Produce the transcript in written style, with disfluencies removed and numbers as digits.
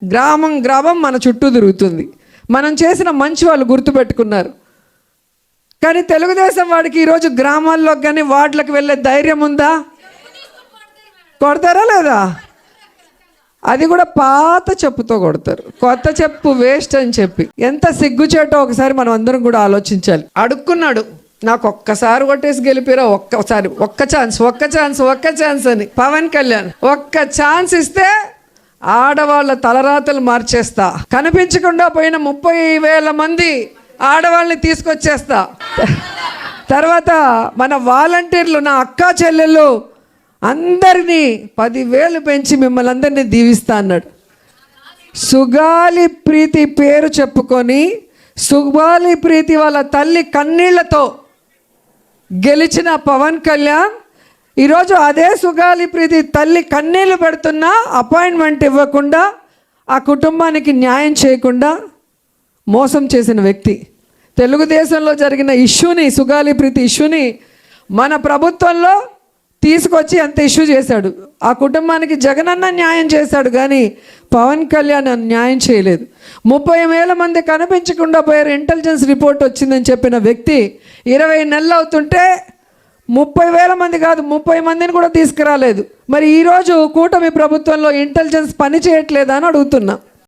గ్రామం గ్రామం మన చుట్టూ తిరుగుతుంది. మనం చేసిన మంచి వాళ్ళు గుర్తుపెట్టుకున్నారు. కానీ తెలుగుదేశం వాడికి ఈరోజు గ్రామాల్లోకి కానీ వార్డులకు వెళ్ళే ధైర్యం ఉందా? కొడతారా లేదా? అది కూడా పాత చెప్పుతో కొడతారు. కొత్త చెప్పు వేస్ట్ అని చెప్పి. ఎంత సిగ్గుచేటో ఒకసారి మనం అందరం కూడా ఆలోచించాలి. అడుక్కున్నాడు, నాకు ఒక్కసారి కొట్టేసి గెలిపిరా, ఒక్క ఛాన్స్ అని పవన్ కళ్యాణ్. ఒక్క ఛాన్స్ ఇస్తే ఆడవాళ్ళ తలరాతలు మార్చేస్తా, కనిపించకుండా పోయిన 30,000 మంది ఆడవాళ్ళని తీసుకొచ్చేస్తా, తర్వాత మన వాలంటీర్లు నా అక్క చెల్లెళ్ళు అందరినీ 10,000 పెంచి మిమ్మల్ని అందరినీ దీవిస్తా అన్నాడు. సుగాలి ప్రీతి పేరు చెప్పుకొని సుగాలి ప్రీతి వాళ్ళ తల్లి కన్నీళ్లతో గెలిచిన పవన్ కళ్యాణ్ ఈరోజు అదే సుగాలి ప్రీతి తల్లి కన్నీళ్లు పెడుతున్నా అపాయింట్మెంట్ ఇవ్వకుండా ఆ కుటుంబానికి న్యాయం చేయకుండా మోసం చేసిన వ్యక్తి. తెలుగుదేశంలో జరిగిన ఇష్యూని, సుగాలి ప్రీతి ఇష్యూని మన ప్రభుత్వంలో తీసుకొచ్చి అంత ఇష్యూ చేశాడు. ఆ కుటుంబానికి జగనన్న న్యాయం చేశాడు, కానీ పవన్ కళ్యాణ్ న్యాయం చేయలేదు. 30,000 మంది కనిపించకుండా పోయారు, ఇంటెలిజెన్స్ రిపోర్ట్ వచ్చిందని చెప్పిన వ్యక్తి 20 నెలలు అవుతుంటే 30,000 మంది కాదు 30 మందిని కూడా తీసుకురాలేదు. మరి ఈరోజు కూటమి ప్రభుత్వంలో ఇంటెలిజెన్స్ పని చేయట్లేదా అని అడుగుతున్నా.